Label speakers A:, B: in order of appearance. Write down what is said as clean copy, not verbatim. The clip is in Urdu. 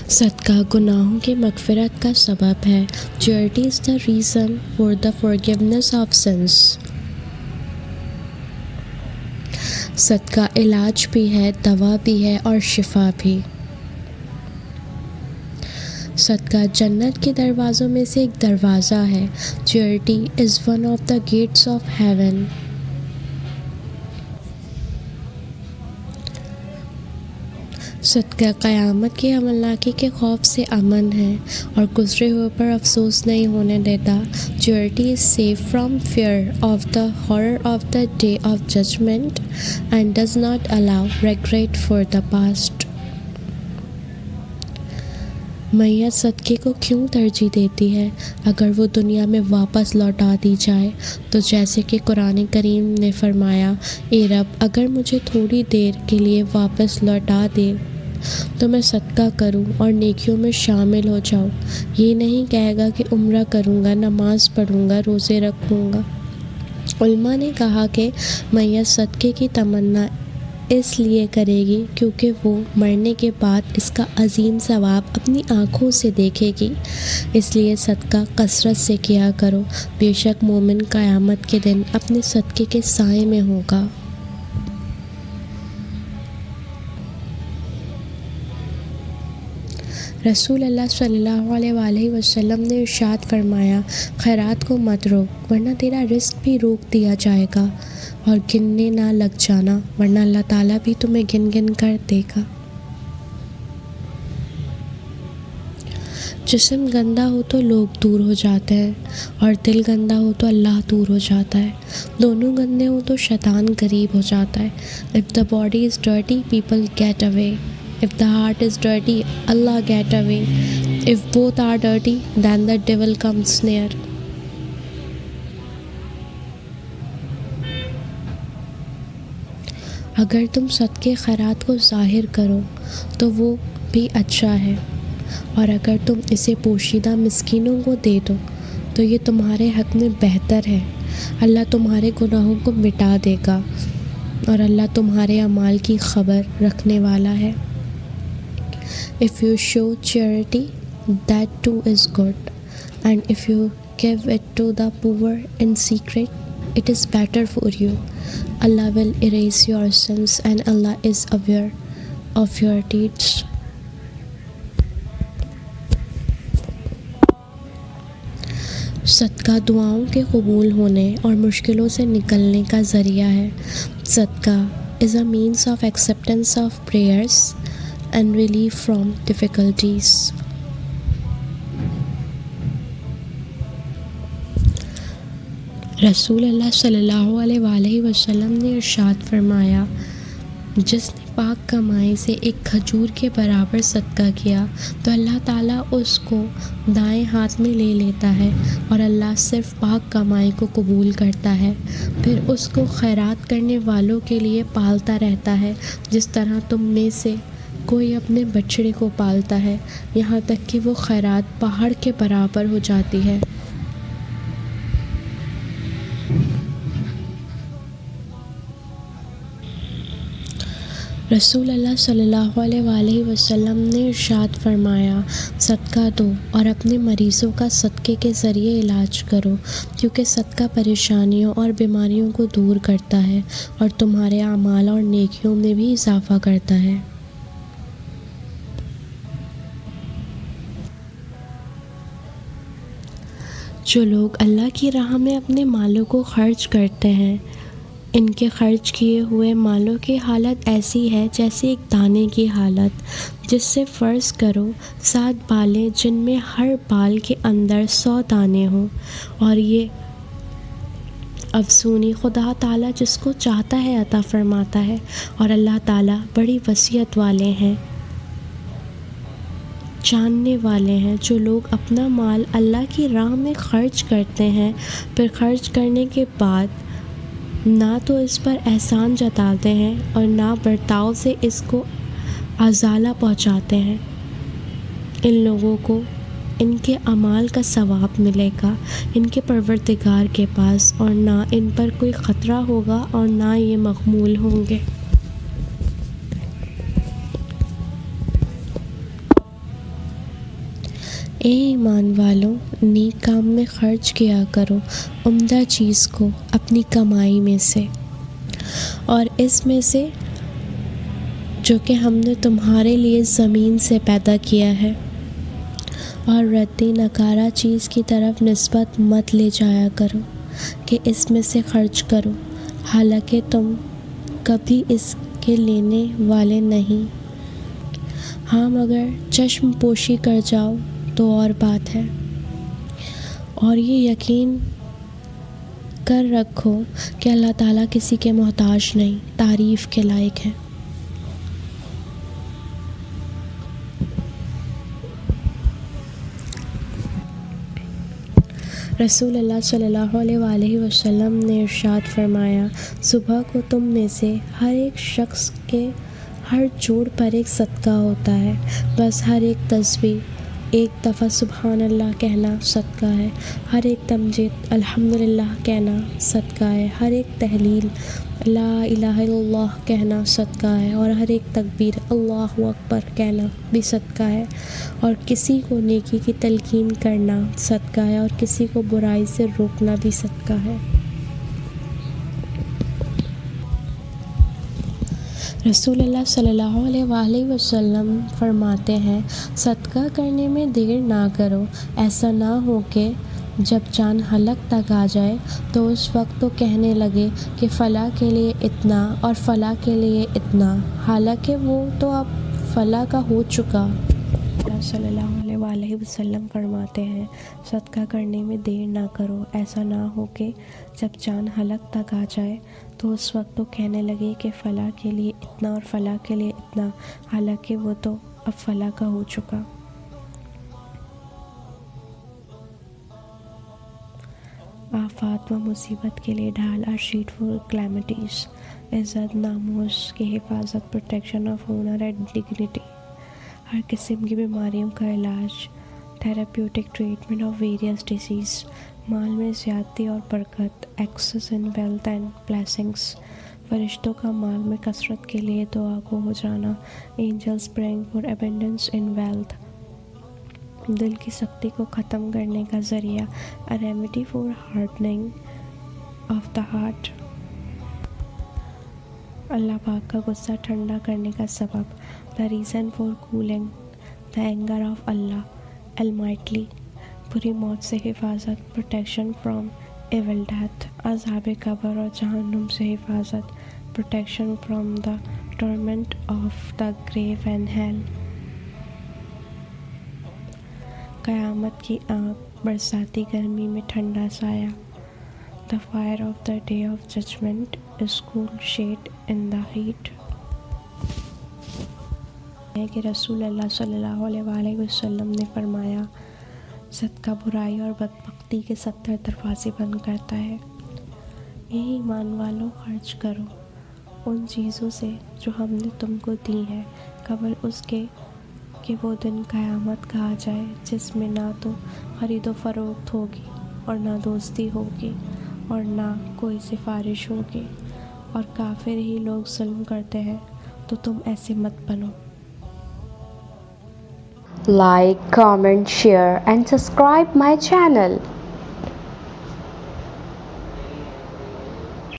A: صدقہ گناہوں کی مغفرت کا سبب ہے. Charity is the reason for the forgiveness of sins. صدقہ علاج بھی ہے، دوا بھی ہے اور شفا بھی. صدقہ جنت کے دروازوں میں سے ایک دروازہ ہے. Charity is one of the gates of heaven. صدقہ قیامت کی ہولناکی کے خوف سے امن ہے اور گزرے ہوئے پر افسوس نہیں ہونے دیتا. Charity is safe from fear of the horror of the day of judgment and does not allow regret for the past. میت صدقے کو کیوں ترجیح دیتی ہے اگر وہ دنیا میں واپس لوٹا دی جائے؟ تو جیسے کہ قرآن کریم نے فرمایا، اے رب اگر مجھے تھوڑی دیر کے لیے واپس لوٹا دے تو میں صدقہ کروں اور نیکیوں میں شامل ہو جاؤں. یہ نہیں کہے گا کہ عمرہ کروں گا، نماز پڑھوں گا، روزے رکھوں گا. علماء نے کہا کہ میت صدقے کی تمنا اس لیے کرے گی کیونکہ وہ مرنے کے بعد اس کا عظیم ثواب اپنی آنکھوں سے دیکھے گی. اس لیے صدقہ کثرت سے کیا کرو، بے شک مومن قیامت کے دن اپنے صدقے کے سائے میں ہوگا. رسول اللہ صلی اللہ علیہ وآلہ وسلم نے ارشاد فرمایا، خیرات کو مت روک ورنہ تیرا رزق بھی روک دیا جائے گا، اور گننے نہ لگ جانا ورنہ اللہ تعالیٰ بھی تمہیں گن گن کر دے گا. جسم گندا ہو تو لوگ دور ہو جاتے ہیں اور دل گندا ہو تو اللہ دور ہو جاتا ہے. دونوں گندے ہوں تو شیطان قریب ہو جاتا ہے. If the body is dirty, people get away. If the heart is dirty, Allah get away. If both are dirty, then the devil comes near. اگر تم صدقے خیرات کو ظاہر کرو تو وہ بھی اچھا ہے، اور اگر تم اسے پوشیدہ مسکینوں کو دے دو تو یہ تمہارے حق میں بہتر ہے. اللہ تمہارے گناہوں کو مٹا دے گا اور اللہ تمہارے اعمال کی خبر رکھنے والا ہے. If you show charity, that too is good. And if you give it to the poor in secret, it is better for you. Allah will erase your sins and Allah is aware of your deeds. صدقہ دعاؤں کے قبول ہونے اور مشکلوں سے نکلنے کا ذریعہ ہے. صدقہ is a means of acceptance of prayers and relief from difficulties. رسول اللہ صلی اللہ علیہ وآلہ وسلم نے ارشاد فرمایا، جس نے پاک کمائی سے ایک کھجور کے برابر صدقہ کیا تو اللہ تعالیٰ اس کو دائیں ہاتھ میں لے لیتا ہے اور اللہ صرف پاک کمائی کو قبول کرتا ہے، پھر اس کو خیرات کرنے والوں کے لیے پالتا رہتا ہے جس طرح تم میں سے کوئی اپنے بچڑے کو پالتا ہے، یہاں تک کہ وہ خیرات پہاڑ کے برابر ہو جاتی ہے. رسول اللہ صلی اللہ علیہ وآلہ وسلم نے ارشاد فرمایا، صدقہ دو اور اپنے مریضوں کا صدقے کے ذریعے علاج کرو، کیونکہ صدقہ پریشانیوں اور بیماریوں کو دور کرتا ہے اور تمہارے اعمال اور نیکیوں میں بھی اضافہ کرتا ہے. جو لوگ اللہ کی راہ میں اپنے مالوں کو خرچ کرتے ہیں، ان کے خرچ کیے ہوئے مالوں کی حالت ایسی ہے جیسے ایک دانے کی حالت، جس سے فرض کرو 7 بالیں جن میں ہر بال کے اندر 100 دانے ہوں، اور یہ افزونی خدا تعالیٰ جس کو چاہتا ہے عطا فرماتا ہے، اور اللہ تعالیٰ بڑی وسعت والے ہیں، جاننے والے ہیں. جو لوگ اپنا مال اللہ کی راہ میں خرچ کرتے ہیں، پھر خرچ کرنے کے بعد نہ تو اس پر احسان جتاتے ہیں اور نہ برتاؤ سے اس کو ازالہ پہنچاتے ہیں، ان لوگوں کو ان کے اعمال کا ثواب ملے گا ان کے پروردگار کے پاس، اور نہ ان پر کوئی خطرہ ہوگا اور نہ یہ مغمول ہوں گے. اے ایمان والو، نیک کام میں خرچ کیا کرو عمدہ چیز کو اپنی کمائی میں سے، اور اس میں سے جو کہ ہم نے تمہارے لیے زمین سے پیدا کیا ہے، اور ردی نکارہ چیز کی طرف نسبت مت لے جایا کرو کہ اس میں سے خرچ کرو، حالانکہ تم کبھی اس کے لینے والے نہیں۔ ہاں مگر چشم پوشی کر جاؤ تو اور بات ہے، اور یہ یقین کر رکھو کہ اللہ تعالیٰ کسی کے محتاج نہیں، تعریف کے لائق ہے۔ رسول اللہ صلی اللہ علیہ وآلہ وسلم نے ارشاد فرمایا، صبح کو تم میں سے ہر ایک شخص کے ہر جوڑ پر ایک صدقہ ہوتا ہے، بس ہر ایک تسبیح ایک دفعہ سبحان اللہ کہنا صدقہ ہے، ہر ایک تمجید الحمدللہ کہنا صدقہ ہے، ہر ایک تحلیل لا الہ الا اللہ کہنا صدقہ ہے، اور ہر ایک تکبیر اللہ اکبر کہنا بھی صدقہ ہے، اور کسی کو نیکی کی تلقین کرنا صدقہ ہے، اور کسی کو برائی سے روکنا بھی صدقہ ہے۔ رسول اللہ صلی اللہ علیہ وآلہ وسلم فرماتے ہیں، صدقہ کرنے میں دیر نہ کرو، ایسا نہ ہو کہ جب جان حلق تک آ جائے تو اس وقت تو کہنے لگے کہ فلاں کے لیے اتنا اور فلاں کے لیے اتنا، حالانکہ وہ تو اب فلاں کا ہو چکا۔ صلی اللہ علیہ وآلہ وسلم فرماتے ہیں، صدقہ کرنے میں دیر نہ کرو، ایسا نہ ہو کہ جب جان حلق تک آ جائے تو اس وقت تو کہنے لگے کہ فلاں کے لیے اتنا اور فلاں کے لیے اتنا، حالانکہ وہ تو اب فلاں کا ہو چکا۔ آفات و مصیبت کے لیے ڈھال، شیٹ فور کلیمٹیز، عزت ناموس کی حفاظت، protection of honour and dignity, ہر قسم کی بیماریوں کا علاج، therapeutic treatment of various diseases, مال میں زیادتی اور برکت، excess in wealth and blessings, فرشتوں کا مال میں کثرت کے لیے دعا کو ہو جانا، angels praying for abundance in wealth, دل کی سختی کو ختم کرنے کا ذریعہ، a remedy for hardening of the heart، اللہ پاک کا غصہ ٹھنڈا کرنے کا سبب، the reason for cooling the anger of Allah Almighty، بری موت سے حفاظت، protection from evil death، عذاب قبر اور جہنم سے حفاظت، protection from the torment of the grave and hell، قیامت کی آنکھ، برساتی گرمی میں ٹھنڈا سایہ، the fire of the day of judgment is cool shade in the heat، ہے کہ رسول اللہ صلی اللہ علیہ وآلہ وسلم نے فرمایا، صدقہ برائی اور بدبختی کے 70 دروازے بند کرتا ہے۔ اے ایمان والو، خرچ کرو ان چیزوں سے جو ہم نے تم کو دی ہیں، قبل اس کے کہ وہ دن قیامت کا آ جائے جس میں نہ تو خرید و فروخت ہوگی اور نہ دوستی ہوگی اور نہ کوئی سفارش ہوگی، اور کافر ہی لوگ ظلم کرتے ہیں، تو تم ایسے مت بنو۔
B: Like, comment, share and subscribe my channel.